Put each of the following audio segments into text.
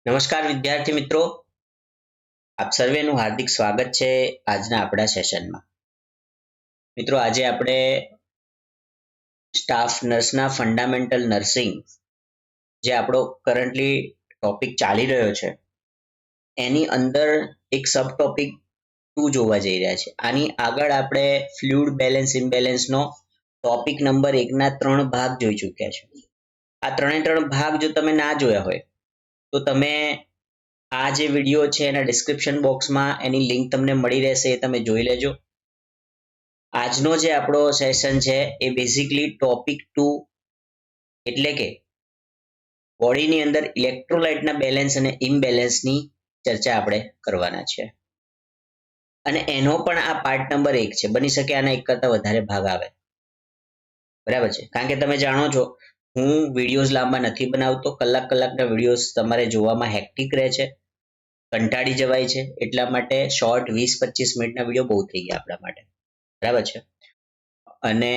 નમસ્કાર વિદ્યાર્થી મિત્રો, આપ સર્વેનું હાર્દિક સ્વાગત છે આજના આપણા સેશનમાં. મિત્રો, આજે આપણે સ્ટાફ નર્સના ફંડામેન્ટલ નર્સિંગ જે આપણો કરન્ટલી ટોપિક ચાલી રહ્યો છે એની અંદર એક સબ ટોપિક 2 જોવા જઈ રહ્યા છે. આની આગળ આપણે ફ્લુઇડ બેલેન્સ ઇમ્બેલેન્સનો ટોપિક નંબર 1ના 3 ભાગ જોઈ ચૂક્યા છે. આ 3 ભાગ જો તમે ના જોયા હોય તો તમે આ જે વિડીયો છે એના ડિસ્ક્રિપ્શન બોક્સમાં એની લિંક તમને મળી રહેશે, એ તમે જોઈ લેજો. આજનો જે આપણો સેશન છે એ બેઝિકલી ટોપિક 2 એટલે કે બોડીની અંદર ઇલેક્ટ્રોલાઇટના બેલેન્સ અને ઇમ્બેલેન્સની ચર્ચા આપણે કરવાના છે. અને એનો પણ આ પાર્ટ નંબર 1 છે. બની શકે આના એક કરતાં વધારે ભાગ આવે, બરાબર છે? કારણ કે તમે જાણો છો હું વિડીયોઝ લાંબા નથી બનાવતો. કલાકના વિડીયોઝ તમારે જોવામાં હેક્ટિક રહે છે, કંટાળી જવાય છે. એટલા માટે શોર્ટ 20-25 મિનિટના વિડીયો બહુ થઈ ગયા આપણા માટે, બરાબર છે? અને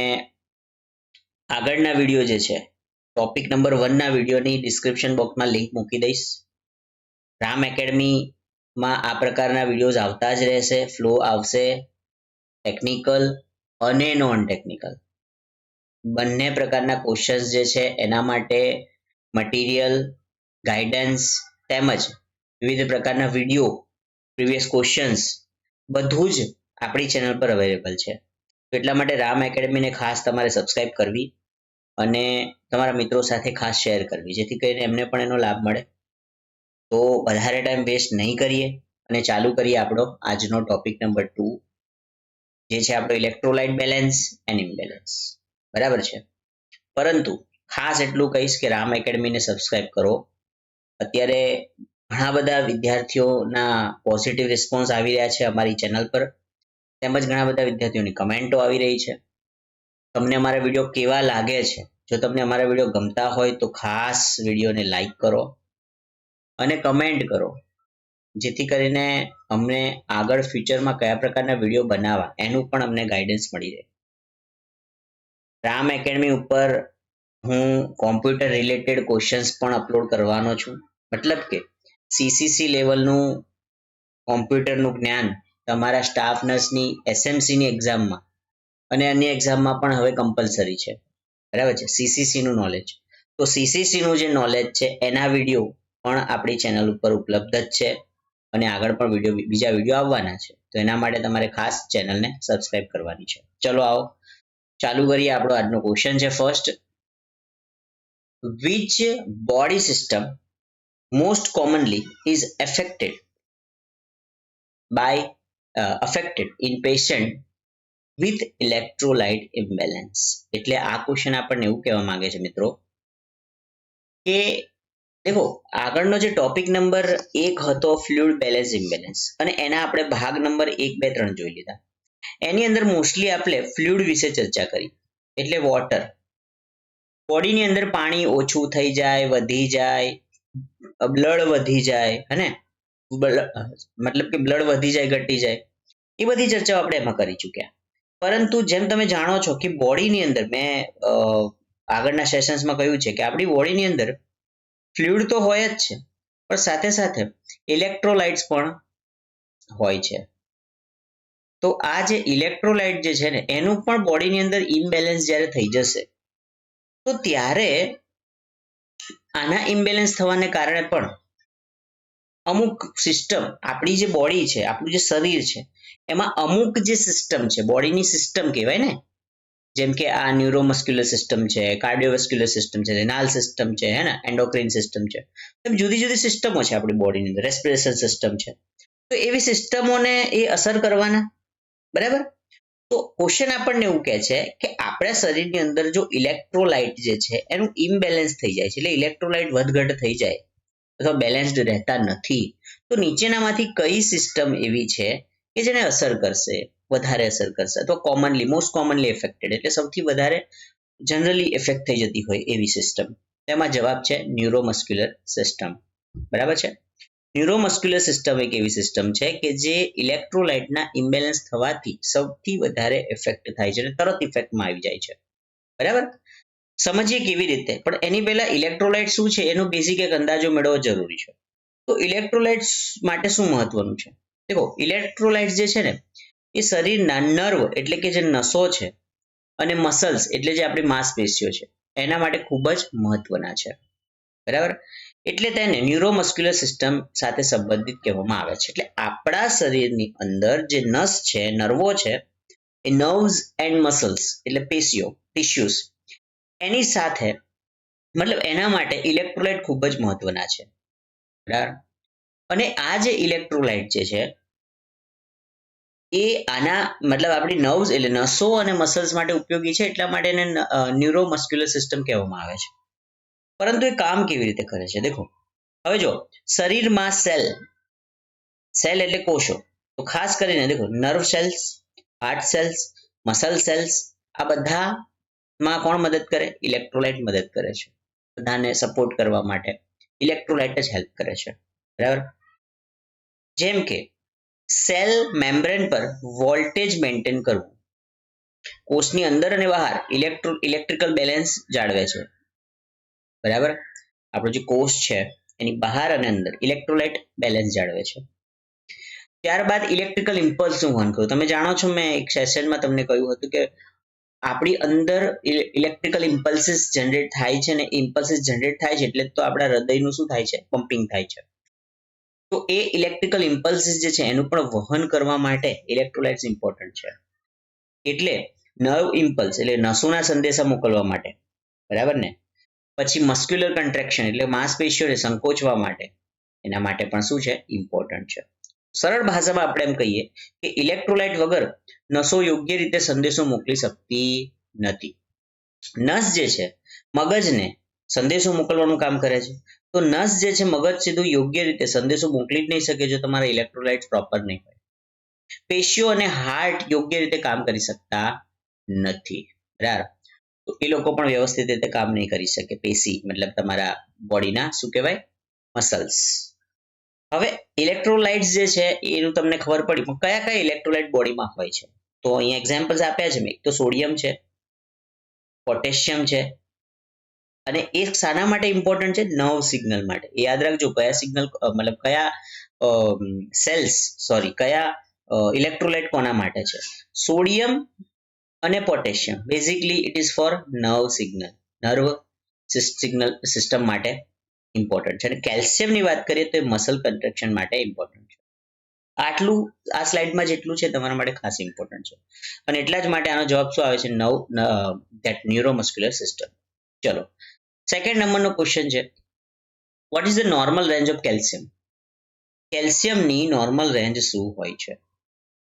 આગળના વિડીયો જે છે ટોપિક નંબર 1ના વિડીયોની ડિસ્ક્રિપ્શન બોક્સમાં લિંક મૂકી દઈશ. રામ એકેડમીમાં આ પ્રકારના વિડીયોઝ આવતા જ રહેશે. ફ્લો આવશે, ટેકનિકલ અને નોન ટેકનિકલ બંને પ્રકારના ક્વેશ્ચન્સ જે છે એના માટે મટીરિયલ, ગાઈડન્સ તેમજ વિવિધ પ્રકારના વિડીયો, પ્રીવિયસ ક્વેશ્ચન્સ બધું જ આપણી ચેનલ પર અવેલેબલ છે. એટલા માટે રામ એકેડમીને ખાસ તમારે સબસ્ક્રાઇબ કરવી અને તમારા મિત્રો સાથે ખાસ શેર કરવી, જેથી કરીને એમને પણ એનો લાભ મળે. તો વધારે ટાઈમ વેસ્ટ નહીં કરીએ અને ચાલુ કરીએ આપણો આજનો ટોપિક નંબર 2, જે છે આપણો ઇલેક્ટ્રોલાઇટ બેલેન્સ એન્ડ ઇમ્બેલેન્સ, બરાબર છે? પરંતુ ખાસ એટલું કહીશ કે રામ એકેડમીને સબસ્ક્રાઇબ કરો. અત્યારે ઘણા બધા વિદ્યાર્થીઓના પોઝિટિવ રિસ્પોન્સ આવી રહ્યા છે અમારી ચેનલ પર, તેમજ ઘણા બધા વિદ્યાર્થીઓની કમેન્ટો આવી રહી છે. તમને અમારા વિડીયો કેવા લાગે છે? જો તમને અમારા વિડીયો ગમતા હોય તો ખાસ વિડીયોને લાઈક કરો અને કમેન્ટ કરો, જેથી કરીને અમને આગળ ફ્યુચરમાં કયા પ્રકારના વિડીયો બનાવવા એનું પણ અમને ગાઈડન્સ મળી રહે. રામ એકેડમી ઉપર હું કોમ્પ્યુટર રિલેટેડ ક્વેશ્ચન્સ પણ અપલોડ કરવાનો છું. મતલબ કે સીસીસી લેવલનું કોમ્પ્યુટરનું જ્ઞાન તમારા સ્ટાફ નર્સની એસએમસીની એક્ઝામમાં અને અન્ય એક્ઝામમાં પણ હવે કમ્પલસરી છે, બરાબર છે? સીસીસીનું નોલેજ. તો સીસીસીનું જે નોલેજ છે એના વિડીયો પણ આપણી ચેનલ ઉપર ઉપલબ્ધ જ છે અને આગળ પણ બીજા વિડીયો આવવાના છે. તો એના માટે તમારે ખાસ ચેનલને સબસ્ક્રાઇબ કરવાની છે. ચલો આવો ચાલુ કરીએ. આપણો આજનો ક્વેશ્ચન છે first, which body system most commonly is affected in patient with electrolyte imbalance? એટલે આ ક્વેશ્ચન આપણને એવું કહેવા માંગે છે મિત્રો કે દેખો, આગળનો જે ટોપિક નંબર 1 હતો ફ્લુઇડ બેલેન્સ ઇમ્બેલેન્સ, અને એના આપણે ભાગ નંબર 1, 2, 3 જોઈ લીધા. એની અંદર મોસ્ટલી આપણે ફ્લુઇડ વિશે ચર્ચા કરી, એટલે વોટર. બોડીની અંદર પાણી ઓછું થઈ જાય, વધી જાય, બ્લડ વધી જાય, હે, મતલબ કે બ્લડ વધી જાય, ઘટી જાય, એ બધી ચર્ચાઓ આપણે એમાં કરી ચૂક્યા. પરંતુ જેમ તમે જાણો છો કે બોડીની અંદર મેં આગળના સેશન્સમાં કહ્યું છે કે આપણી બોડીની અંદર ફ્લુઇડ તો હોય જ છે, પણ સાથે સાથે ઇલેક્ટ્રોલાઇટ્સ પણ હોય છે. તો આ જે ઇલેક્ટ્રોલાઇટ જે છે ને એનું પણ બોડીની અંદર ઇમ્બેલેન્સ જ્યારે થઈ જશે તો ત્યારે આના ઇમ્બેલેન્સ થવાને કારણે પણ અમુક સિસ્ટમ, આપણી જે બોડી છે, આપણું જે શરીર છે, એમાં અમુક જે સિસ્ટમ છે, બોડીની સિસ્ટમ કહેવાય ને, જેમ કે આ ન્યુરોમસ્ક્યુલર સિસ્ટમ છે, કાર્ડિયોવેસ્ક્યુલર સિસ્ટમ છે, રેનાલ સિસ્ટમ છે, હે ને, એન્ડોક્રિન સિસ્ટમ છે, એમ જુદી જુદી સિસ્ટમો છે આપણી બોડીની અંદર, રેસ્પિરેશન સિસ્ટમ છે. તો એવી સિસ્ટમોને એ અસર કરવાના, બરાબર? તો ક્વેશ્ચન આપણને એવું કહે છે કે આપણા શરીરની અંદર જો ઇલેક્ટ્રોલાઇટ જે છે એનું ઇમ્બેલેન્સ થઈ જાય છે, એટલે ઇલેક્ટ્રોલાઇટ વધઘટ થઈ જાય અથવા બેલેન્સ્ડ રહેતા નથી, તો નીચેનામાંથી કઈ સિસ્ટમ એવી છે કે જેને અસર કરશે, વધારે અસર કરશે, અથવા મોસ્ટ કોમનલી એફેક્ટેડ, એટલે સૌથી વધારે જનરલી ઇફેક્ટ થઈ જતી હોય એવી સિસ્ટમ? તેમાં જવાબ છે ન્યુરોમસ્ક્યુલર સિસ્ટમ, બરાબર છે? ન્યુરોમસ્ક્યુલર સિસ્ટમ એક એવી સિસ્ટમ છે કે જે ઇલેક્ટ્રોલાઇટના ઇમ્બેલેન્સ થવાથી સૌથી વધારે ઇફેક્ટ થાય છે અને તરત ઇફેક્ટમાં આવી જાય છે, બરાબર? સમજીએ કેવી રીતે, પણ એની પહેલા ઇલેક્ટ્રોલાઇટ શું છે એનો બેઝિક એક અંદાજો મેળવવો જરૂરી છે. તો ઇલેક્ટ્રોલાઇટ્સ માટે શું મહત્વનું છે? દેખો, ઇલેક્ટ્રોલાઇટ્સ જે છે ને એ શરીરના નર્વ એટલે કે જે નસો છે અને મસલ્સ એટલે જે આપણી માંસપેશીઓ છે એના માટે ખૂબ જ મહત્વના છે. બરાબર? એટલે તેને ન્યુરોમસ્ક્યુલર સિસ્ટમ સાથે સંબંધિત કહેવામાં આવે છે. એટલે આપણા શરીરની અંદર જે નસ છે, નર્વો છે, એ નર્વ્સ એન્ડ મસલ્સ એટલે પેશીઓ, ટિશ્યુઝ એની સાથે મતલબ એના માટે ઇલેક્ટ્રોલાઇટ ખૂબ જ મહત્વના છે. બરાબર? અને આ જે ઇલેક્ટ્રોલાઇટ જે છે એ આના મતલબ આપણી નર્વ્સ એટલે નસો અને મસલ્સ માટે ઉપયોગી છે, એટલા માટે એને ન્યુરોમસ્ક્યુલર સિસ્ટમ કહેવામાં આવે છે. પરંતુ એ કામ કેવી રીતે કરે છે? દેખો, હવે જો શરીરમાં સેલ એટલે કોષો, તો ખાસ કરીને દેખો nerve cells, heart cells, muscle cells, આ બધામાં કોણ મદદ કરે? ઇલેક્ટ્રોલાઇટ મદદ કરે છે. બધાને સપોર્ટ કરવા માટે ઇલેક્ટ્રોલાઇટ જ હેલ્પ કરે છે. બરાબર? જેમ કે સેલ મેમ્બ્રેન પર વોલ્ટેજ મેન્ટેન કરવું, કોષની અંદર અને બહાર ઇલેક્ટ્રિકલ બેલેન્સ જાળવે છે. બરાબર? આપણો જે કોષ છે એની બહાર અને અંદર ઇલેક્ટ્રોલાઇટ બેલેન્સ જાળવે છે. ત્યારબાદ ઇલેક્ટ્રિકલ ઇમ્પલ્સનું વહન કરવું. તમે જાણો છો, મેં એક સેશનમાં તમને કહ્યું હતું કે આપણી અંદર ઇલેક્ટ્રિકલ ઇમ્પલ્સીસ જનરેટ થાય છે, ને ઇમ્પલ્સીસ જનરેટ થાય છે એટલે તો આપણા હૃદયનું શું થાય છે? પમ્પિંગ થાય છે. તો એ ઇલેક્ટ્રિકલ ઇમ્પલ્સીસ જે છે એનું પણ વહન કરવા માટે ઇલેક્ટ્રોલાઇટ્સ ઇમ્પોર્ટન્ટ છે. એટલે નર્વ ઇમ્પલ્સ એટલે નસોના સંદેશા મોકલવા માટે, બરાબર ને? પછી મસ્ક્યુલર કન્ટ્રેક્શન એટલે માંસપેશીઓને સંકોચવા માટે, એના માટે પણ શું છે? ઇમ્પોર્ટન્ટ છે. સરળ ભાષામાં આપણે એમ કહીએ કે ઇલેક્ટ્રોલાઇટ વગર નસો યોગ્ય રીતે સંદેશો મોકલી શકતી નથી. નસ જે છે મગજને સંદેશો મોકલવાનું કામ કરે છે. તો નસ જે છે મગજ સીધું યોગ્ય રીતે સંદેશો મોકલી જ નહીં શકે જો તમારા ઇલેક્ટ્રોલાઇટ્સ પ્રોપર નહીં હોય. પેશીઓ અને હાર્ટ યોગ્ય રીતે કામ કરી શકતા નથી. બરાબર? તો એ લોકો પણ વ્યવસ્થિત રીતે કામ નહીં કરી શકે. પેશી મતલબ તમારા બોડીના શું કહેવાય? મસલ્સ. હવે ઇલેક્ટ્રોલાઇટ્સ જે છે એનું તમને ખબર પડી, પણ કયા કયા ઇલેક્ટ્રોલાઇટ બોડીમાં હોય છે? તો અહીંયા એક્ઝામ્પલ્સ આપ્યા છે મેં. એક તો સોડિયમ છે, પોટેશિયમ છે, અને એ શાના માટે ઇમ્પોર્ટન્ટ છે? નર્વ સિગ્નલ માટે. એ યાદ રાખજો, કયા સિગ્નલ મતલબ કયા કયા ઇલેક્ટ્રોલાઇટ કોના માટે છે? સોડિયમ અને potassium basically it is four nerve signal, nerve signal system માટે ઇમ્પોર્ટન્ટ છે. અને કેલ્શિયમની વાત કરીએ તો એ મસલ કન્ટ્રેક્શન માટે ઇમ્પોર્ટન્ટ છે. આટલું આ સ્લાઇડમાં જેટલું છે તમારા માટે ખાસ ઇમ્પોર્ટન્ટ છે, અને એટલા જ માટે આનો જવાબ શું આવે છે? That neuromuscular system. ચલો, સેકન્ડ નંબરનો ક્વેશ્ચન છે, what is the normal range of calcium? કેલ્શિયમની નોર્મલ રેન્જ શું હોય છે?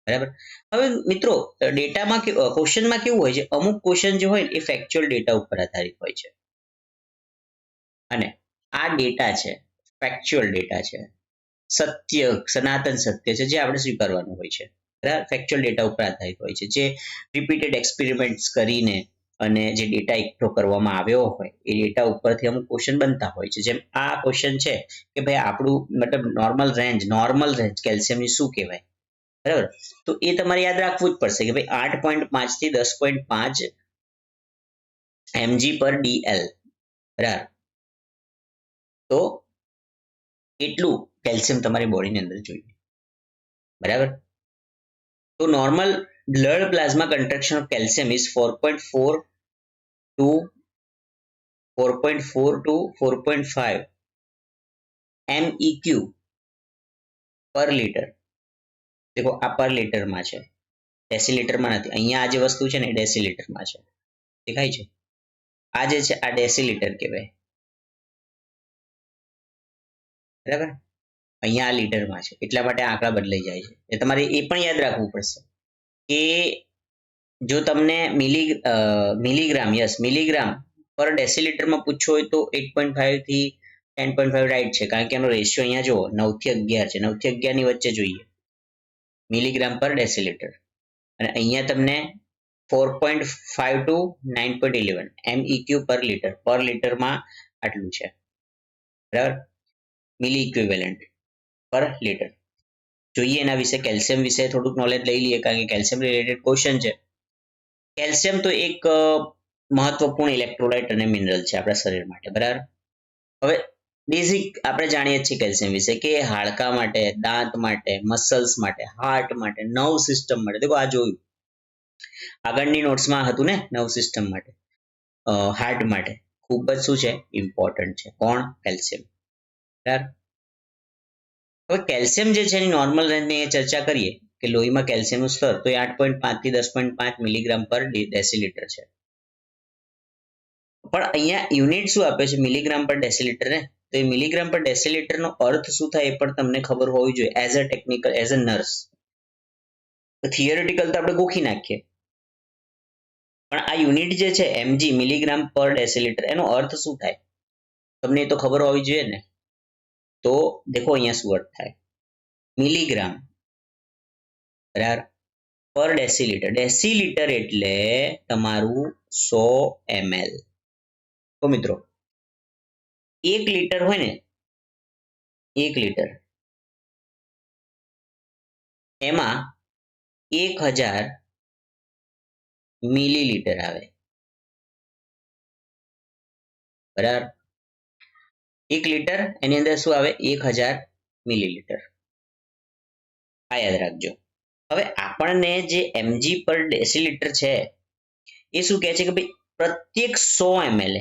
બરાબર? હવે મિત્રો, ડેટામાં ક્વેશ્ચનમાં કેવું હોય છે, અમુક ક્વેશ્ચન જે હોય એ ફેક્ચ્યુઅલ ડેટા ઉપર આધારિત હોય છે, અને આ ડેટા છે ફેક્ચ્યુઅલ ડેટા છે, સત્ય, સનાતન સત્ય છે, જે આપણે સ્વીકારવાનું હોય છે. બરાબર? ફેક્ચ્યુઅલ ડેટા ઉપર આધારિત હોય છે, જે રિપીટેડ એક્સપેરિમેન્ટ્સ કરીને અને જે ડેટા એકઠો કરવામાં આવ્યો હોય એ ડેટા ઉપરથી અમુક ક્વેશ્ચન બનતા હોય છે. જેમ આ ક્વેશ્ચન છે કે ભાઈ આપણું મતલબ નોર્મલ રેન્જ કેલ્શિયમની શું કહેવાય? બરાબર? તો એ તમારે યાદ રાખવું જ પડશે કે ભાઈ 8.5 થી 10.5 mg પર DL. બરાબર? તો એટલું કેલ્શિયમ તમારી બોડીની અંદર જોઈએ. બરાબર? તો normal blood plasma contraction of calcium is 4.4 to 4.5 MEQ per litre. દેખો, આ પર લીટરમાં છે, ડેસીલીટરમાં નથી. અહીંયા આ જે વસ્તુ છે ને એ ડેસીલીટરમાં છે. દેખાય છે? આ જે છે આ ડેસીલીટર કહેવાય. બરાબર? અહીંયા આ લીટરમાં છે, એટલા માટે આંકડા બદલાઈ જાય છે. એ તમારે એ પણ યાદ રાખવું પડશે કે જો તમને મિલીગ્રામ પર ડેસીલીટરમાં પૂછવું હોય તો 8.5 થી 10.5 રાઈટ છે, કારણ કે એનો રેશિયો અહીંયા જુઓ 9 થી 11 છે. 9 થી 11 ની વચ્ચે જોઈએ મિલીગ્રામ પર ડેસીલીટર, અને અહીંયા તમને 4.5 to 9.11 MEQ પર લીટરમાં આટલું છે. બરાબર? મિલી ઇક્વિવેલન્ટ પર લીટર. જોઈએ એના વિશે, કેલ્શિયમ વિશે થોડુંક નોલેજ લઈ લઈએ, કારણ કે કેલ્શિયમ રિલેટેડ ક્વેશ્ચન છે. કેલ્શિયમ તો એક મહત્વપૂર્ણ ઇલેક્ટ્રોલાઇટ અને મિનરલ છે આપણા શરીર માટે. બરાબર? હવે બેઝિક આપણે જાણીએ છીએ કેલ્શિયમ વિશે કે હાડકા માટે, દાંત માટે, મસલ્સ માટે, હાર્ટ માટે, નર્વ સિસ્ટમ માટે. દેખો આ જોયું આગળની નોટ્સમાં હતું ને, નર્વ સિસ્ટમ માટે, હાર્ટ માટે ખૂબ જ શું છે ઇમ્પોર્ટન્ટ છે. કોણ? કેલ્શિયમ. બરાબર. હવે કેલ્શિયમ જે છે એની નોર્મલ રેન્જની ચર્ચા કરીએ કે લોહીમાં કેલ્શિયમનું સ્તર તો એ 8.5 થી 10.5 મિલીગ્રામ પર ડેસીલીટર છે. પણ અહીંયા યુનિટ શું આપે છે? મિલીગ્રામ પર ડેસીલીટર ને. તો એ મિલીગ્રામ પર ડેસીલીટરનો અર્થ શું થાય એ પણ તમને ખબર હોવી જોઈએ as a technical, as a nurse. Theoretical તો આપણે ગોખી નાખીએ, પણ આ યુનિટ જે છે એમજી, મિલીગ્રામ પર ડેસીલીટર, એનો અર્થ શું થાય તમને એ તો ખબર હોવી જોઈએ ને. તો દેખો અહીંયા શું અર્થ થાય, મિલીગ્રામ બરાબર પર ડેસીલીટર. ડેસીલીટર એટલે તમારું 100 ml. તો મિત્રો 1 લીટર હોય ને, 1 લીટર એમાં 1000 મિલીલીટર આવે. બરાબર. 1 લીટર એની અંદર શું આવે? 1000 મિલીલીટર. આ યાદ રાખજો. હવે આપણને જે mg પર ડેસીલીટર છે એ શું કહે છે કે ભાઈ પ્રત્યેક 100 ml,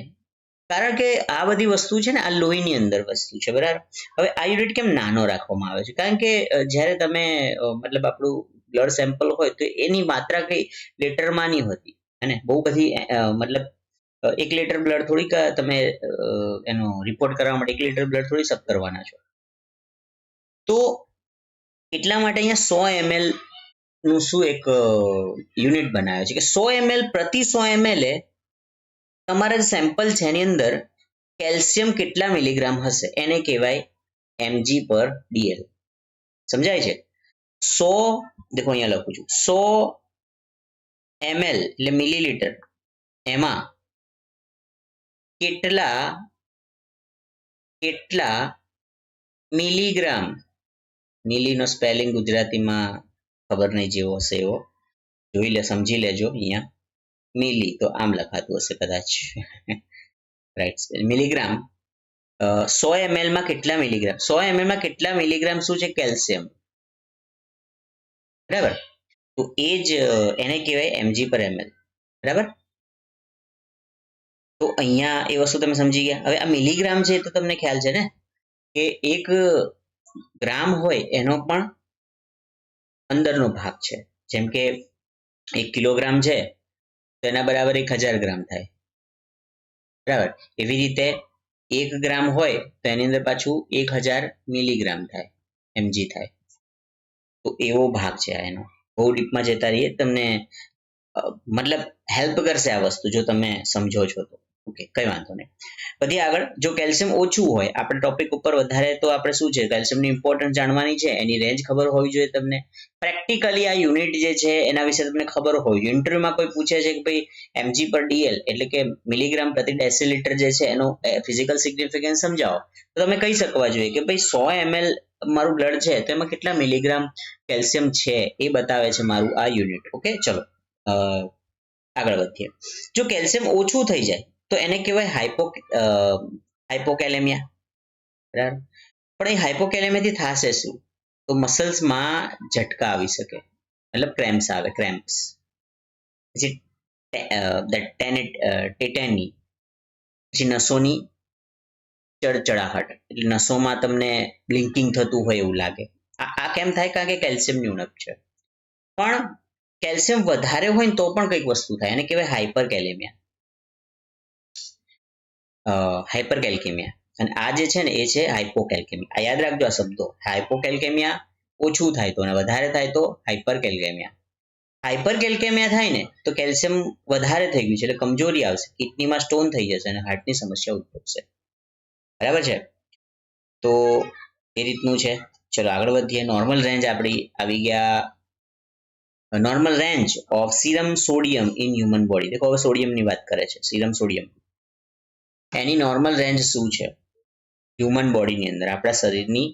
કારણ કે આ બધી વસ્તુ છે ને આ લોહીની અંદર વસ્તુ છે. બરાબર. હવે આ યુનિટ કેમ નાનો રાખવામાં આવે છે? કારણ કે જ્યારે તમે મતલબ આપણું બ્લડ સેમ્પલ હોય તો એની માત્રા કઈ લીટરમાં નહીં હોતી, અને બહુ બધી મતલબ 1 લીટર બ્લડ થોડીક તમે એનો રિપોર્ટ કરવા માટે 1 લીટર બ્લડ થોડી સબ કરવાના છો. તો એટલા માટે અહીંયા 100 ml નું શું એક યુનિટ બનાવ્યો છે કે 100 ml પ્રતિ 100 ml એ તમારા જે સેમ્પલ છે એની અંદર કેલ્શિયમ કેટલા મિલીગ્રામ હશે એને કહેવાય mg પર dl. સમજાય છે? 100, દેખો અહીંયા લખું છું, 100 ml એટલે મિલીલીટર, એમાં કેટલા મિલીગ્રામ, મિલીનો સ્પેલિંગ ગુજરાતીમાં ખબર નહીં, જેવો હશે એવો જોઈ લે, સમજી લેજો. અહીંયા મિલી તો આમ લખાતું હશે કદાચ, રાઈટ? મિલીગ્રામ. 100 ml માં કેટલા મિલીગ્રામ? 100 ml માં કેટલા મિલીગ્રામ શું છે? કેલ્શિયમ. બરાબર. તો એ જ એને કહેવાય mg પર ml. બરાબર. તો અહીંયા એ વસ્તુ તમે સમજી ગયા. હવે આ મિલીગ્રામ છે તો તમને ખ્યાલ છે ને કે 1 ગ્રામ હોય એનો પણ અંદરનો ભાગ છે. જેમ કે 1 કિલોગ્રામ છે તો એના બરાબર 1000 ગ્રામ થાય. બરાબર. એવી રીતે 1 ગ્રામ હોય તો એની અંદર પાછું 1000 મિલીગ્રામ થાય, mg થાય. તો એવો ભાગ છે આ એનો. બહુ ડીપમાં જતા રહીએ, તમને મતલબ હેલ્પ કરશે આ વસ્તુ જો તમે સમજો છો તો. ઓકે, કઈ વાંધો નહીં. પછી આગળ, જો કેલ્શિયમ ઓછું હોય, આપણે ટોપિક ઉપર વધારે તો આપણે શું છે કેલ્શિયમની ઇમ્પોર્ટન્સ જાણવાની છે, એની રેન્જ ખબર હોવી જોઈએ તમને. પ્રેક્ટિકલી આ યુનિટ જે છે એના વિશે તમને ખબર હોવી જોઈએ. ઇન્ટરવ્યુમાં કોઈ પૂછે છે કે ભાઈ mg પર dl એટલે કે મિલીગ્રામ પ્રતિ ડેસીલીટર જે છે એનો ફિઝિકલ સિગ્નિફિકન્સ સમજાવો, તો તમે કહી શકવા જોઈએ કે ભાઈ 100 ml મારું બ્લડ છે તો એમાં કેટલા મિલીગ્રામ કેલ્શિયમ છે એ બતાવે છે મારું આ યુનિટ. ઓકે, ચલો આગળ વધીએ. જો કેલ્શિયમ ઓછું થઈ જાય તો એને કહેવાય હાઇપોકેલેમિયા. બરાબર. પણ એ હાઇપોકેલેમિયાથી થશે શું? તો મસલ્સમાં ઝટકા આવી શકે, મતલબ ક્રેમ્પ્સ આવે, ક્રેમ્પ્સ. પછી ટેટેની, પછી નસોની ચડચડાહટ, એટલે નસોમાં તમને બ્લિંકિંગ થતું હોય એવું લાગે. આ કેમ થાય? કારણ કે કેલ્શિયમની ઉણપ છે. પણ કેલ્શિયમ વધારે હોય ને તો પણ કંઈક વસ્તુ થાય, એને કહેવાય હાઇપરકેલેમિયા, હાઇપરકેલ્કેમિયા. અને આ જે છે ને એ છે હાઇપોકેલ્કેમિયા. આ યાદ રાખજો આ શબ્દો. હાઇપોકેલ્કેમિયા ઓછું થાય તો, અને વધારે થાય તો હાઇપરકેલ્કેમિયા. હાઇપરકેલ્કેમિયા થાય ને તો કેલ્શિયમ વધારે થઈ ગયું છે એટલે કમજોરી આવશે, કિડનીમાં સ્ટોન થઈ જશે અને હાર્ટની સમસ્યા ઉદ્ભવશે. બરાબર છે? તો એ રીતનું છે. ચલો આગળ વધીએ. નોર્મલ રેન્જ આપણી આવી ગયા. Normal range of serum sodium in human body. દેખો હવે સોડિયમની વાત કરે છે, સીરમ સોડિયમ. એની નોર્મલ રેન્જ શું છે હ્યુમન બોડીની અંદર, આપણા શરીરની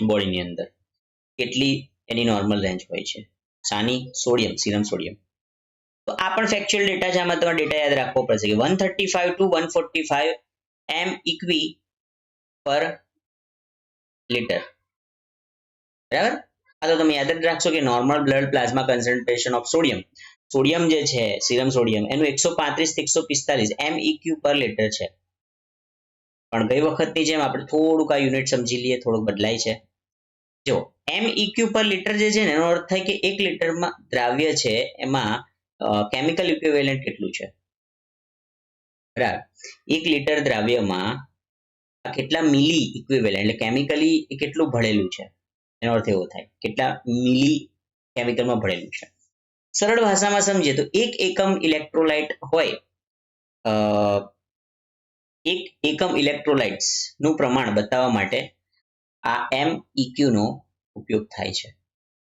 બોડીની અંદર કેટલી એની નોર્મલ રેન્જ હોય છે? સાની? Sodium, serum sodium. તો આ પણ ફેક્ચ્યુઅલ ડેટા છે, આમાં તમારે ડેટા યાદ રાખવો પડશે કે 135 to 145 m ઇક્વી પર લીટર, બરાબર. આ તો તમે યાદ જ રાખશો કે normal blood plasma concentration of sodium જે છે સીરમ સોડિયમ એનું 135 થી 145 MEQ પર લીટર છે. પણ ગઈ વખતની જેમ આપણે થોડુંક આ યુનિટ સમજી લઈએ, થોડુંક બદલાય છે. જો MEQ પર લીટર જે છે ને એનો અર્થ થાય કે 1 લીટરમાં દ્રાવ્ય છે એમાં કેમિકલ ઇક્વિવેલન્ટ કેટલું છે, બરાબર. 1 લીટર દ્રાવ્યમાં કેટલા મિલી ઇક્વિવેલન્ટ એટલે કેમિકલી કેટલું ભળેલું છે એનો અર્થ એવો થાય કેટલા મિલી કેમિકલમાં ભળેલું છે. સરળ ભાષામાં સમજીએ તો 1 એકમ ઇલેક્ટ્રોલાઇટ હોય, 1 એકમ ઇલેક્ટ્રોલાઇટ્સ નું પ્રમાણ બતાવવા માટે આ MEQ નો ઉપયોગ થાય છે,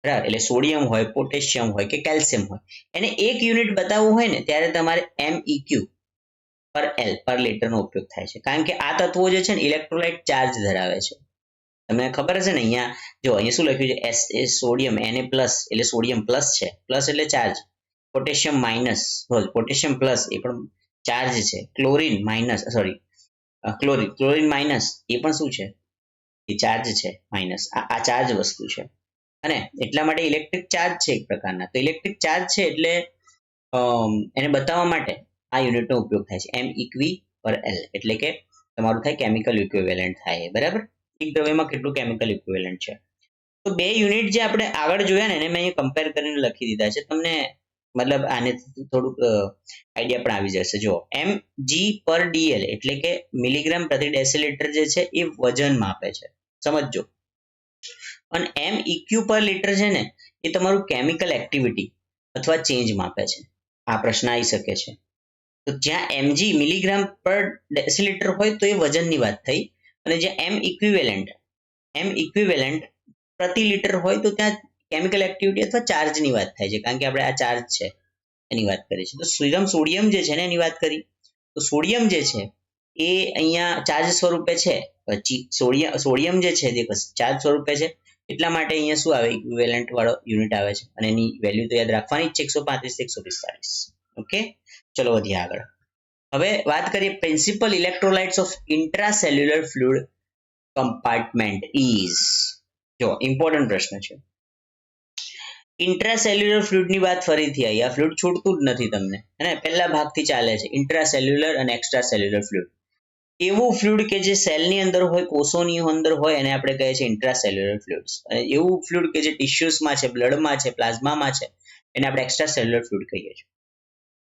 બરાબર. એટલે સોડિયમ હોય, પોટેશિયમ હોય કે કેલ્શિયમ હોય, એને 1 યુનિટ બતાવવું હોય ને ત્યારે તમારે MEQ પર L પર લીટરનો ઉપયોગ થાય છે. કારણ કે આ તત્વો જે છે ને ઇલેક્ટ્રોલાઇટ ચાર્જ ધરાવે છે. તમને ખબર હશે ને, અહીંયા જો અહીંયા શું લખ્યું છે, સોડિયમ Na એટલે સોડિયમ પ્લસ છે, પ્લસ એટલે charge. Potassium minus, potassium plus એ પણ ચાર્જ છે. ક્લોરીન માઇનસ, ક્લોરીન માઇનસ એ પણ શું છે, એ ચાર્જ છે માઇનસ. આ ચાર્જ વસ્તુ છે અને એટલા માટે ઇલેક્ટ્રિક ચાર્જ છે એક પ્રકારના. તો ઇલેક્ટ્રિક ચાર્જ છે એટલે એને બતાવવા માટે આ યુનિટનો ઉપયોગ થાય છે. MEQ પર L એટલે કે તમારું થાય કેમિકલ ઇક્વિવેલન્ટ થાય, બરાબર. એક દ્રવ્યમાં કેટલું કેમિકલ ઇક્વિવેલન્ટ છે. તો બે યુનિટ જે આપણે આગળ જોયા ને એને મેં કમ્પેર કરીને લખી દીધા છે. તમને મતલબ આને થોડુંક આઈડિયા પણ આવી જશે. જો mg પર dl એટલે કે મિલીગ્રામ પ્રતિ ડેસીલીટર જે છે એ વજન માપે છે, સમજજો. અને MEQ પર લીટર છે ને એ તમારું કેમિકલ એક્ટિવિટી અથવા ચેન્જ માપે છે. આ પ્રશ્ન આવી શકે છે. તો જ્યાં mg મિલીગ્રામ પર ડેસીલીટર હોય તો એ વજનની વાત થઈ, અને જ્યાં M ઇક્વિવેલન્ટ પ્રતિ લીટર હોય તો ત્યાં કેમિકલ એક્ટિવિટી અથવા ચાર્જની વાત થાય છે. કારણ કે આપણે આ ચાર્જ છે એની વાત કરી છે. તો સોડિયમ જે છે ને એની વાત કરી, તો સોડિયમ જે છે એ અહીંયા ચાર્જ સ્વરૂપે છે. પછી સોડિયમ જે છે તે ચાર્જ સ્વરૂપે છે, એટલા માટે અહીંયા શું આવે, ઇક્વિવેલન્ટ વાળો યુનિટ આવે છે. અને એની વેલ્યુ તો યાદ રાખવાની જ છે, 135 થી 145. ઓકે, ચલો વધીએ આગળ. હવે વાત કરીએ principal electrolytes of intracellular fluid compartment is. જો ઇમ્પોર્ટન્ટ પ્રશ્ન છે. ઇન્ટ્રાસેલ્યુલર ફ્લુઇડની વાત ફરીથી આવી. આ ફ્લુઇડ છૂટતું જ નથી તમને, અને પહેલા ભાગથી ચાલે છે ઇન્ટ્રાસેલ્યુલર અને એક્સ્ટ્રાસેલ્યુલર ફ્લુઇડ. એવું ફ્લુઇડ કે જે સેલની અંદર હોય, કોષોની અંદર હોય, એને આપણે કહીએ છીએ ઇન્ટ્રાસેલ્યુલર ફ્લુઇડ્સ. અને એવું ફ્લુઇડ કે જે ટિશ્યુઝમાં છે, બ્લડમાં છે, પ્લાઝમામાં છે, એને આપણે એક્સ્ટ્રાસેલ્યુલર ફ્લુઇડ કહીએ છીએ.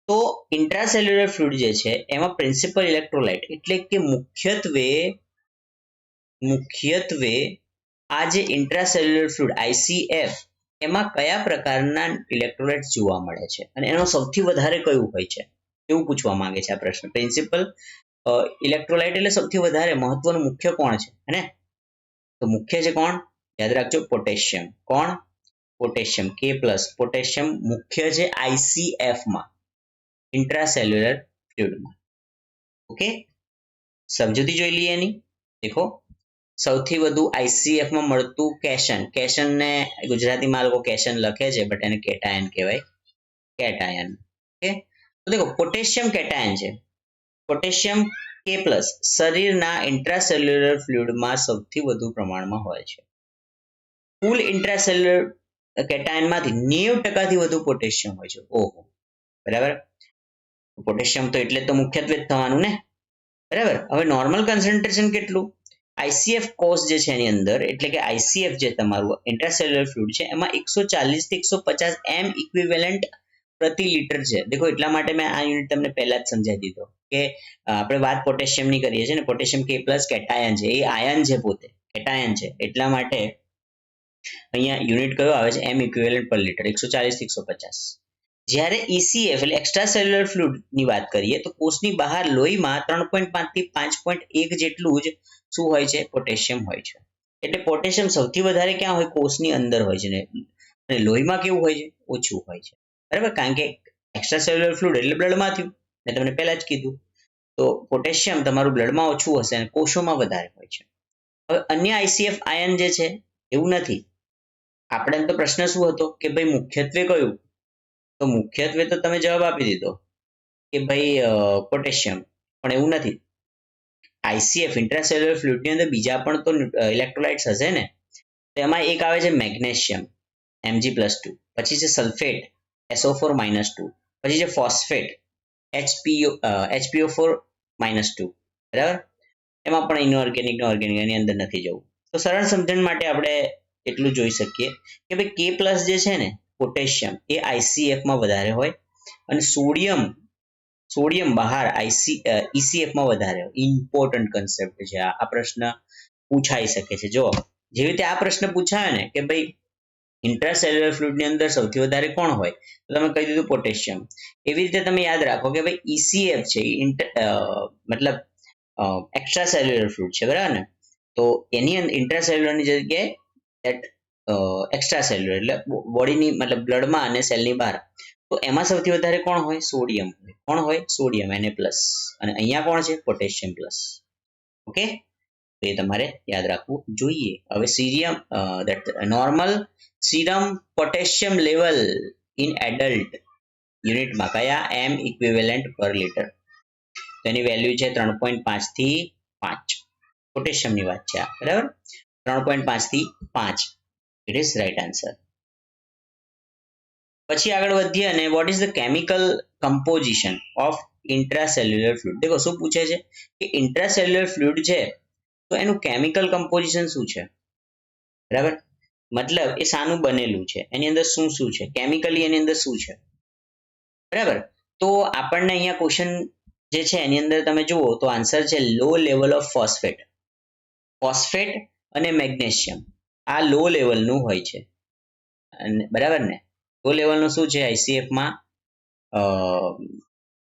તો ઇન્ટ્રાસેલ્યુલર ફ્લુઇડ જે છે એમાં પ્રિન્સિપલ ઇલેક્ટ્રોલાઇટ એટલે કે મુખ્યત્વે આ જે ઇન્ટ્રાસેલ્યુલર ફ્લુઇડ ICF એમાં કયા પ્રકારના ઇલેક્ટ્રોલાઇટ્સ જોવા મળે છે અને એનો સૌથી વધારે કયું હોય છે એવું પૂછવા માંગે છે આ પ્રશ્ન. પ્રિન્સિપલ ઇલેક્ટ્રોલાઇટ એટલે સૌથી વધારે મહત્વનું મુખ્ય કોણ છે, હે ને? તો મુખ્ય છે કોણ? યાદ રાખજો, પોટેશિયમ. કોણ? Potassium, K+. પોટેશિયમ મુખ્ય છે ICF માં, ઇન્ટ્રાસેલ્યુલર ફ્લુઇડમાં. ઓકે, સમજૂતી જોઈ લઈએ એની. દેખો, સૌથી વધુ ICF માં મળતું કેશન ને ગુજરાતીમાં લોકો કેશન લખે છે, બટ એને કેટાયન કહેવાય, કેટાયન. ઓકે, તો દેખો પોટેશિયમ કેટાયન છે. પોટેશિયમ K+ શરીરના ઇન્ટ્રાસેલ્યુલર ફ્લુઇડમાં સૌથી વધુ પ્રમાણમાં હોય છે. કુલ ઇન્ટ્રાસેલ્યુલર કેટાયનમાંથી 90% વધુ પોટેશિયમ હોય છે. ઓહો, બરાબર. પોટેશિયમ તો એટલે તો મુખ્યત્વે જ થવાનું ને, બરાબર. હવે નોર્મલ કન્સન્ટ્રેશન કેટલું? ICF કોષ જે છે એની અંદર, એટલે કે ICF જે તમારું ઇન્ટ્રાસેલ્યુલર ફ્લુઇડ છે એમાં 140 થી 150 M ઇક્વિવેલન્ટ પ્રતિ લીટર છે. દેખો, એટલા માટે મેં આ યુનિટ તમને પહેલા જ સમજાવી દીધો કે આપણે વાત પોટેશિયમની કરીએ છીએ ને, પોટેશિયમ K+ કેટાયન છે, એ આયન છે, પોતે કેટાયન છે. એટલા માટે અહીંયા યુનિટ કયો આવે છે? M ઇક્વિવેલન્ટ પર લીટર, 140 થી 150. જ્યારે ECF એટલે એક્સ્ટ્રાસેલ્યુલર ફ્લુઇડની વાત કરીએ તો કોષની બહાર લોહીમાં 3.5 થી 5.1 જેટલું જ શું હોય છે? પોટેશિયમ હોય છે. એટલે પોટેશિયમ સૌથી વધારે ક્યાં હોય? કોષની અંદર હોય છે. અને લોહીમાં કેવું હોય છે? ઓછું હોય છે, બરાબર. કારણ કે એક્સ્ટ્રાસેલ્યુલર ફ્લુઇડ એટલે બ્લડમાં થયું, મેં તમને પહેલા જ કીધું. તો પોટેશિયમ તમારું બ્લડમાં ઓછું હશે અને કોષોમાં વધારે હોય છે. હવે અન્ય ICF આયન જે છે એવું નથી. આપણે તો પ્રશ્ન શું હતો કે ભાઈ મુખ્યત્વે કયું? તો મુખ્યત્વે તો તમે જવાબ આપી દીધો કે ભાઈ પોટેશિયમ, પણ એવું નથી. ICF ઇન્ટ્રાસેલ્યુલર ફ્લુઇડની અંદર બીજા પણ તો ઇલેક્ટ્રોલાઇટ્સ હશે ને. તો એમાં એક આવે છે મેગ્નેશિયમ Mg+2, પછી છે સલ્ફેટ SO4-2, પછી છે ફોસ્ફેટ HPO4-2, બરાબર. એમાં પણ ઇનઓર્ગેનિક ને ઓર્ગેનિક એની અંદર નથી જવું. તો સરળ સમજણ માટે આપણે એટલું જોઈ શકીએ કે ભાઈ K+ જે છે ને પોટેશિયમ એ ICF માં વધારે હોય અને સોડિયમ બહાર ECF માં વધારે હોય. ઇમ્પોર્ટન્ટ કન્સેપ્ટ છે આ પ્રશ્ન પૂછાઈ શકે છે. જો જેવી રીતે આ પ્રશ્ન પૂછાયો ને કે ભાઈ ઇન્ટ્રાસેલ્યુલર ફ્લુઇડની અંદર સૌથી વધારે કોણ હોય, તો તમે કહી દીધું પોટેશિયમ. એવી રીતે તમે યાદ રાખો કે ભાઈ ECF છે મતલબ એક્સ્ટ્રા સેલ્યુલર ફ્લુઇડ છે, બરાબર ને. તો એની અંદર ઇન્ટ્રાસેલ્યુલરની જગ્યાએ એટ એક્સ્ટ્રા સેલ્યુલર એટલે બોડીની મતલબ બ્લડમાં અને સેલની બહાર. તો એમાં સૌથી વધારે કોણ હોય? સોડિયમ. કોણ હોય? Sodium Na+. અને અહીંયા કોણ છે? Potassium plus. ઓકે, તો એ તમારે યાદ રાખવું જોઈએ. હવે normal serum potassium level in adult યુનિટમાં કયા M ઇક્વિવેલન્ટ પર લિટર? તો એની વેલ્યુ છે 3.5 થી 5. પોટેશિયમની વાત છે આ, બરાબર. 3.5 થી 5 ઇટ ઇઝ રાઈટ આન્સર. પછી આગળ વધીએ અને vote is the chemical composition of intracellular fluid. દેખો શું પૂછે છે કે ઇન્ટ્રાસેલ્યુલર ફ્લુઇડ છે તો એનું કેમિકલ કમ્પોઝિશન શું છે, બરાબર. મતલબ એ શાનું બનેલું છે, એની અંદર શું શું છે, કેમિકલી એની અંદર શું છે, બરાબર. તો આપણને અહીંયા ક્વેશ્ચન જે છે એની અંદર તમે જુઓ તો આન્સર છે low level of phosphate. Phosphate અને મેગ્નેશિયમ આ લો લેવલનું હોય છે, બરાબર ને. લો લેવલનું શું છે ICF માં?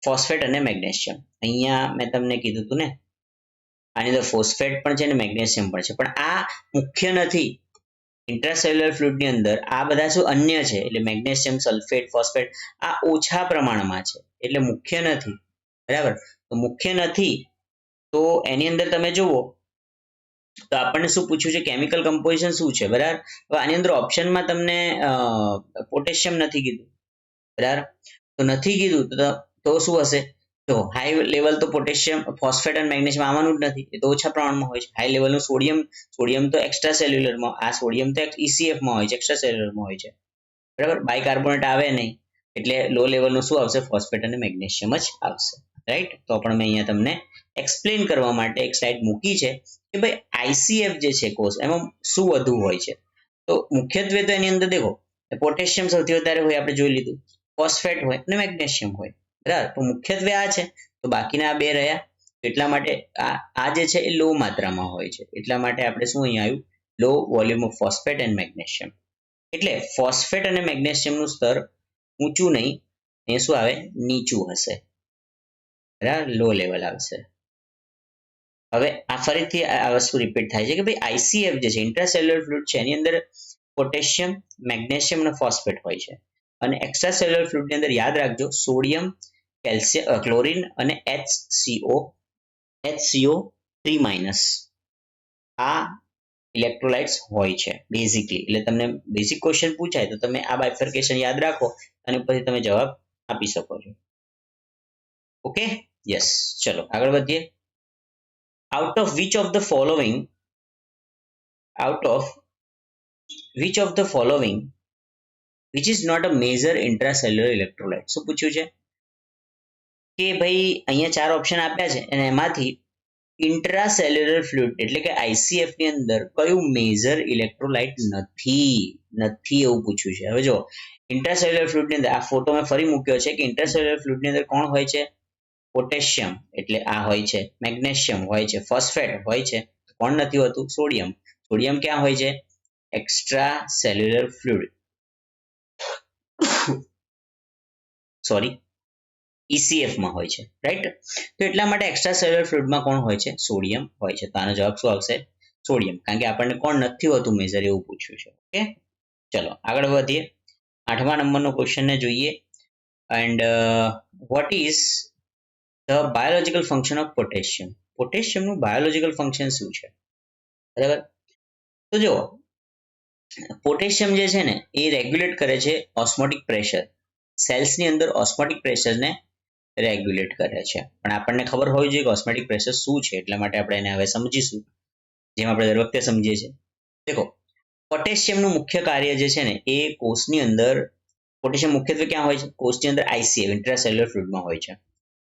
ફોસ્ફેટ અને મેગ્નેશિયમ. અહીંયા મેં તમને કીધું હતું ને આની અંદર ફોસ્ફેટ પણ છે ને મેગ્નેશિયમ પણ છે, પણ આ મુખ્ય નથી. ઇન્ટ્રાસેલ્યુલર ફ્લુઇડની અંદર આ બધા શું અન્ય છે, એટલે મેગ્નેશિયમ, સલ્ફેટ, ફોસ્ફેટ આ ઓછા પ્રમાણમાં છે એટલે મુખ્ય નથી, બરાબર. તો મુખ્ય નથી તો એની અંદર તમે જુઓ તો આપણને શું પૂછ્યું છે? કેમિકલ કમ્પોઝિશન શું છે, બરાબર. હવે આની અંદર ઓપ્શનમાં તમને પોટેશિયમ નથી કીધું, બરાબર. તો નથી કીધું તો શું હશે? તો હાઈ લેવલ તો પોટેશિયમ, ફોસ્ફેટ અને મેગ્નેશિયમ આવવાનું જ નથી, એ તો ઓછા પ્રમાણમાં હોય છે. હાઈ લેવલનું સોડિયમ તો એક્સ્ટ્રા સેલ્યુલરમાં, આ સોડિયમ તો ECF માં હોય છે, એક્સ્ટ્રા સેલ્યુલરમાં હોય છે, બરાબર. બાયકાર્બોનેટ આવે નહીં એટલે લો લેવલનું શું આવશે? ફોસ્ફેટ અને મેગ્નેશિયમ જ આવશે, રાઈટ. તો પણ મેં અહીંયા તમને એક્સપ્લેન કરવા માટે એક સ્લાઇડ મૂકી છે કે ભાઈ ICF જે છે કોર્સ એમાં શું વધુ હોય છે. તો મુખ્યત્વે તો એની અંદર દેખો પોટેશિયમ સૌથી વધારે હોય, આપણે જોઈ લીધું. ફોસ્ફેટ હોય અને મેગ્નેશિયમ હોય, બરાબર. તો મુખ્યત્વે આ છે, તો બાકીના આ બે રહ્યા. એટલા માટે આ જે છે એ લો માત્રામાં હોય છે, એટલા માટે આપણે શું અહીંયા આવ્યું? Low volume of phosphate and magnesium. એટલે ફોસ્ફેટ અને મેગ્નેશિયમનું સ્તર ઊંચું નહીં, એ શું આવે? નીચું હશે, બરાબર. લો લેવલ આવશે. હવે આ ફરીથી આ વસ્તુ રિપીટ થાય છે કે ભાઈ ICF જે છે ઇન્ટ્રાસેલ્યુલર ફ્લુઇડ છે એની અંદર પોટેશિયમ, મેગ્નેશિયમ અને ફોસ્ફેટ હોય છે. અને એક્સ્ટ્રા સેલ્યુલર ફ્લુઇડની અંદર યાદ રાખજો સોડિયમ, કેલ્શિયમ, ક્લોરીન અને HCO3- આ ઇલેક્ટ્રોલાઇટ્સ હોય છે બેઝિકલી. એટલે તમને બેઝિક ક્વેશ્ચન પૂછાય તો તમે આ બાયફર્કેશન યાદ રાખો અને પછી તમે જવાબ આપી શકો છો. Okay, yes. ચલો આગળ વધીએ. out of which of the following which is not a major intracellular electrolyte? શું પૂછ્યું છે કે ભાઈ અહીંયા ચાર ઓપ્શન આપ્યા છે અને એમાંથી ઇન્ટ્રાસેલ્યુલર ફ્લુઇડ એટલે કે ICF ની અંદર કયું મેજર ઇલેક્ટ્રોલાઇટ નથી એવું પૂછ્યું છે. હવે જો ઇન્ટ્રાસેલ્યુલર ફ્લુઇડ ની અંદર આ ફોટો મેં ફરી મૂક્યો છે કે ઇન્ટ્રાસેલ્યુલર ફ્લુઇડ ની અંદર કોણ હોય છે? પોટેશિયમ એટલે આ હોય છે, મેગ્નેશિયમ હોય છે, ફોસ્ફેટ હોય છે, કોણ નથી હોતું? સોડિયમ. સોડિયમ ક્યાં હોય છે? Extra cellular fluid sorry ECF માં હોય છે, રાઈટ. તો એટલા માટે એક્સ્ટ્રા સેલ્યુલર ફ્લુઇડમાં કોણ હોય છે? સોડિયમ હોય છે. તો આનો જવાબ શું આવશે? સોડિયમ. કારણ કે આપણને કોણ નથી હોતું મેજર એવું પૂછ્યું છે. ઓકે, ચલો આગળ વધીએ. 8મા નંબરનો ક્વેશ્ચન ને જોઈએ. And what is the biological function of potassium? પોટેશિયમનું બાયોલોજીકલ ફંક્શન શું છે, બરાબર. તો જો પોટેશિયમ જે છે ને એ રેગ્યુલેટ કરે છે ઓસ્મોટિક પ્રેશર. સેલ્સની અંદર ઓસ્મોટિક પ્રેશરને રેગ્યુલેટ કરે છે. પણ આપણને ખબર હોવી જોઈએ કે ઓસ્મોટિક પ્રેશર શું છે, એટલા માટે આપણે એને હવે સમજીશું, જેમ આપણે દર વખતે સમજીએ છીએ. દેખો, પોટેશિયમનું મુખ્ય કાર્ય જે છે ને એ કોષની અંદર, પોટેશિયમ મુખ્યત્વે ક્યાં હોય છે? કોષની અંદર ICF ઇન્ટ્રાસેલ્યુલર ફ્લુઇડમાં હોય છે.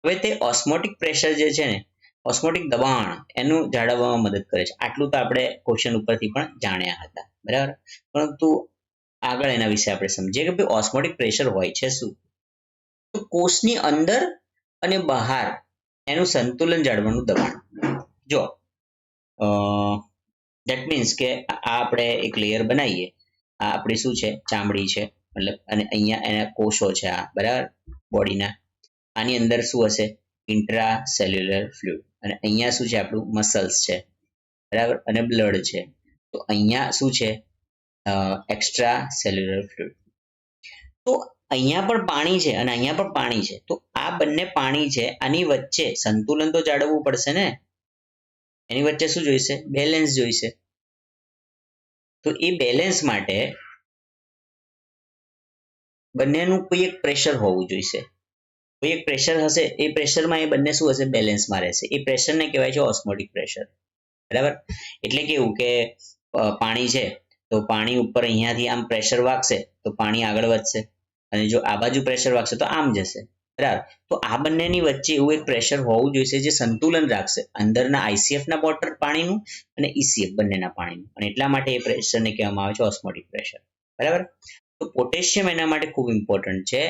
હવે તે ઓસ્મોટિક પ્રેશર જે છે ને, ઓસ્મોટિક દબાણ એનું જાળવવામાં મદદ કરે છે. આટલું તો આપણે ક્વેશ્ચન ઉપરથી પણ જાણ્યા હતા, બરાબર. પરંતુ આગળ એના વિશે આપણે સમજીએ કે ભાઈ ઓસ્મોટિક પ્રેશર હોય છે શું. તો કોષની અંદર અને બહાર એનું સંતુલન જાળવવાનું દબાણ. જો ધેટ મીન્સ કે આ આપણે એક લેયર બનાવીએ, આ આપણી શું છે? ચામડી છે, મતલબ, અને અહીંયા એના કોષો છે, આ બરાબર બોડીના. આની અંદર શું હશે? Intra cellular fluid. અને અહીંયા શું છે? આપણું મસલ્સ છે, બરાબર, અને બ્લડ છે. તો અહીંયા શું છે? Extra cellular fluid. તો અહીંયા પણ પાણી છે અને અહીંયા પણ પાણી છે. તો આ બંને પાણી છે, આની વચ્ચે સંતુલન તો જાળવવું પડશે ને. એની વચ્ચે શું જોઈશે? બેલેન્સ જોઈશે. તો એ બેલેન્સ માટે બંનેનું કોઈ એક પ્રેશર હોવું જોઈશે. કોઈ એક પ્રેશર હશે, એ પ્રેશરમાં એ બંને શું હશે? બેલેન્સમાં રહેશે. એ પ્રેશરને કહેવાય છે ઓસ્મોટિક પ્રેશર, બરાબર. એટલે કેવું કે પાણી છે તો પાણી ઉપર અહીંયાથી આમ પ્રેશર વાગશે તો પાણી આગળ વધશે, અને જો આ બાજુ પ્રેશર વાગશે તો આમ જશે, બરાબર. તો આ બંનેની વચ્ચે એવું એક પ્રેશર હોવું જોઈશે જે સંતુલન રાખશે અંદરના ICF ના વોટર પાણીનું અને ECF બંનેના પાણીનું. અને એટલા માટે એ પ્રેશરને કહેવામાં આવે છે ઓસ્મોટિક પ્રેશર, બરાબર. તો પોટેશિયમ એના માટે ખૂબ ઇમ્પોર્ટન્ટ છે.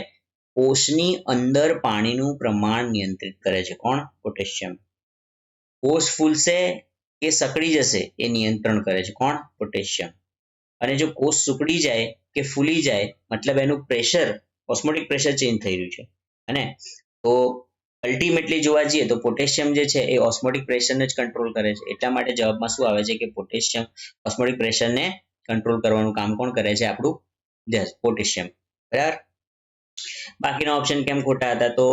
કોષની અંદર પાણીનું પ્રમાણ નિયંત્રિત કરે છે. કોણ? પોટેશિયમ. કોષ ફૂલશે કે સકડી જશે એ નિયંત્રણ કરે છે. કોણ? પોટેશિયમ. અને જો કોષ સુકડી જાય કે ફૂલી જાય, મતલબ એનું પ્રેશર, ઓસ્મોટિક પ્રેશર ચેન્જ થઈ રહ્યું છે, અને તો અલ્ટિમેટલી જોવા જઈએ તો પોટેશિયમ જે છે એ ઓસ્મોટિક પ્રેશરને જ કંટ્રોલ કરે છે. એટલા માટે જવાબમાં શું આવે છે કે પોટેશિયમ ઓસ્મોટિક પ્રેશરને કંટ્રોલ કરવાનું કામ કોણ કરે છે? આપણું પોટેશિયમ, બરાબર. બાકીના ઓપ્શન કેમ ખોટા હતા? તો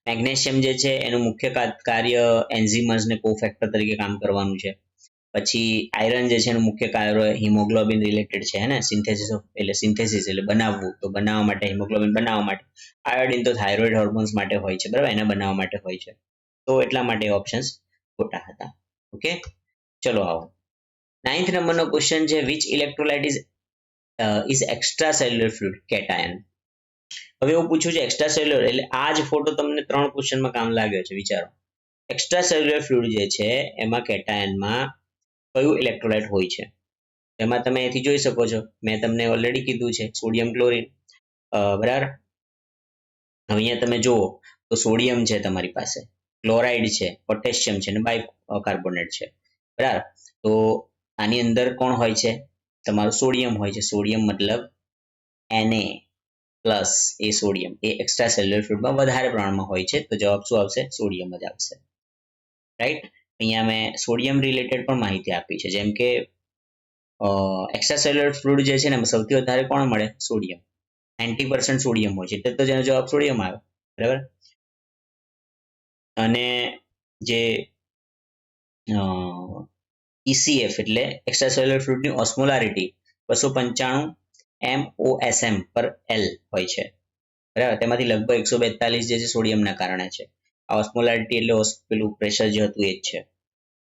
મેગ્નેશિયમ જે છે એનું મુખ્ય કાર્ય એન્ઝિમસ ને કોફેક્ટર તરીકે કામ કરવાનું છે. પછી આયરન જે છે એનું મુખ્ય કાર્ય હિમોગ્લોબિન રિલેટેડ છે, હે ને, સિન્થેસિસ એટલે બનાવવું. તો બનાવવા માટે, હિમોગ્લોબિન બનાવવા માટે. આયોડિન તો થાઇરોઇડ હોર્મોન્સ માટે હોય છે, બરાબર, એને બનાવવા માટે હોય છે. તો એટલા માટે ઓપ્શન્સ ખોટા હતા. ઓકે, ચલો આવો 9th નંબરનો ક્વેશ્ચન છે, which electrolyte is extra cellular fluid? Cation. હવે એવું પૂછ્યું છે એક્સ્ટ્રા સેલ્યુલર, એટલે આ જ ફોટો તમને 3 ક્વેશ્ચનમાં કામ લાગ્યો છે. વિચારો, એક્સ્ટ્રા સેલ્યુલર ફ્લુઇડ જે છે એમાં કેટાયનમાં કયું ઇલેક્ટ્રોલાઇટ હોય છે? એમાં તમે અહીંથી જોઈ શકો છો, મેં તમને ઓલરેડી કીધું છે, સોડિયમ ક્લોરિન, બરાબર. હવે અહીંયા તમે જુઓ તો સોડિયમ છે તમારી પાસે, ક્લોરાઇડ છે, પોટેશિયમ છે, અને બાયકાર્બોનેટ છે, બરાબર. તો આની અંદર કોણ હોય છે? તમારું સોડિયમ હોય છે. સોડિયમ મતલબ Na પ્લસ, એ સોડિયમ એ એક્સ્ટ્રા સેલ્યુલર ફ્લુઇડમાં વધારે પ્રમાણમાં હોય છે. તો જવાબ શું આવશે? સોડિયમ જ આવશે, રાઈટ. અહીંયા મેં સોડિયમ રિલેટેડ પણ માહિતી આપી છે, જેમ કે એક્સ્ટ્રા સેલ્યુલર ફ્લુઇડ જે છે ને સૌથી વધારે કોણ મળે? સોડિયમ. 90% સોડિયમ હોય છે, એટલે તો જેનો જવાબ સોડિયમ આવ્યો, બરાબર. અને જે ECF એટલે એક્સ્ટ્રા સેલ્યુલર ફ્લુઇડની ઓસ્મોલારિટી 295 MOSM/L હોય છે, બરાબર. તેમાંથી લગભગ 142 જે છે સોડિયમના કારણે છે. આ ઓસ્મોલારિટી એટલે પેલું પ્રેશર જે હતું એ જ છે,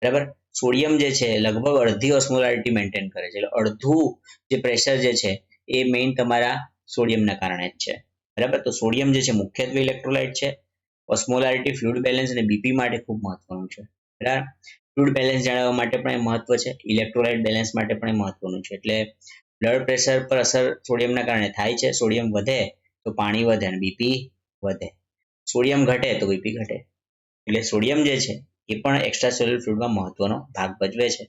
બરાબર. સોડિયમ જે છે લગભગ અડધી ઓસ્મોલારિટી મેન્ટેન કરે છે, એટલે અડધું જે પ્રેશર જે છે એ મેઇન તમારા સોડિયમના કારણે જ છે, બરાબર. તો સોડિયમ જે છે મુખ્યત્વે ઇલેક્ટ્રોલાઇટ છે. ઓસ્મોલારિટી, ફ્લુઇડ બેલેન્સ અને બીપી માટે ખૂબ મહત્વનું છે, બરાબર. ફ્લુઇડ બેલેન્સ જાળવવા માટે પણ એ મહત્વ છે, ઇલેક્ટ્રોલાઇટ બેલેન્સ માટે પણ એ મહત્વનું છે. એટલે બ્લડ પ્રેશર પર અસર સોડિયમના કારણે થાય છે. સોડિયમ વધે તો પાણી વધે અને બીપી વધે. સોડિયમ ઘટે તો બીપી ઘટે. એટલે સોડિયમ જે છે એ પણ એક્સ્ટ્રા સેલ્યુલર ફ્લુઇડમાં મહત્વનો ભાગ ભજવે છે.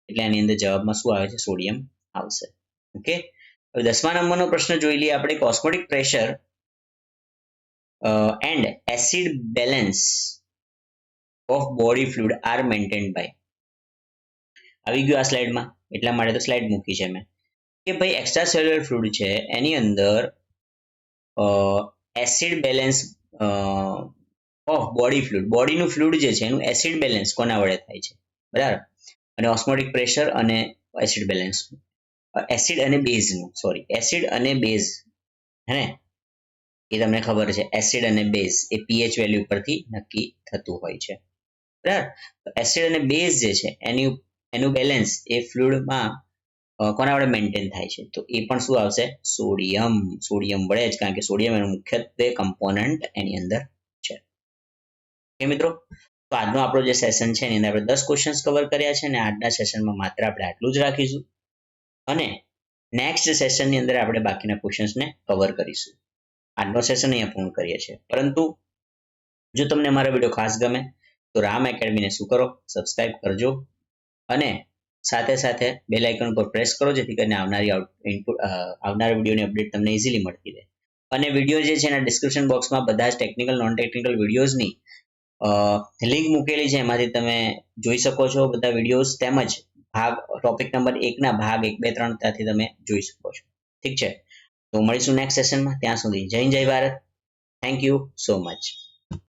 એટલે આની અંદર જવાબમાં શું આવે છે? સોડિયમ આવશે. ઓકે, હવે 10મા નંબરનો પ્રશ્ન જોઈ લઈએ આપણે. Osmotic pressure and acid balance of body fluid are maintained by. આવી ગયું આ સ્લાઇડમાં, એટલા માટે તો સ્લાઇડ મૂકી છે મેં, કે ભાઈ એક્સ્ટ્રા સેલ્યુલર ફ્લુઇડ છે એની અંદર acid balance of body fluid, બોડીનું ફ્લુઇડ જે છે એનું એસિડ બેલેન્સ કોના વડે થાય છે? બરાબર. અને ઓસ્મોટિક પ્રેશર અને એસિડ બેલેન્સ, એસિડ અને બેઝનું, સોરી, એસિડ અને બેઝ, હે ને, એ તમને ખબર છે એસિડ અને બેઝ એ પીએચ વેલ્યુ પરથી નક્કી થતું હોય છે. બરાબર. એસિડ અને બેઝ જે છે એનું બેલેન્સ એ ફ્લુઇડમાં કોના વડે મેન્ટેન થાય છે? તો એ પણ શું આવશે? સોડિયમ વડે જ, કારણ કે સોડિયમ એનું મુખ્યત્વે કમ્પોનન્ટ એની અંદર છે. ઓકે મિત્રો, તો આજનો આપણો જે સેશન છે એની અંદર આપણે 10 ક્વેશ્ચન્સ કવર કર્યા છે અને આજના સેશનમાં માત્ર આપણે આટલું જ રાખીશું અને નેક્સ્ટ સેશનની અંદર આપણે બાકીના ક્વેશ્ચન્સને કવર કરીશું. આજનો સેશન અહીંયા પૂર્ણ કરીએ છીએ. પરંતુ જો તમને અમારો વિડીયો ખાસ ગમે તો રામ એકેડમીને શું કરો? સબસ્ક્રાઇબ કરજો અને સાથે સાથે બેલ આઇકન પર પ્રેસ કરો, જેથી કરીને આવનારા વિડીયોની અપડેટ તમને ઇઝીલી મળતી રહે. અને વિડીયો જે છે એના ડિસ્ક્રિપ્શન બોક્સમાં બધા જ ટેકનિકલ નોન ટેકનિકલ વિડીયોઝની લિંક મૂકેલી છે, એમાંથી તમે જોઈ શકો છો બધા વિડીયોઝ, તેમજ ટોપિક નંબર 1 ના ભાગ 1, 2, 3 ત્યાંથી તમે જોઈ શકો છો. ઠીક છે, તો મળીશું નેક્સ્ટ સેશનમાં. ત્યાં સુધી જય Bharat. Thank you so much.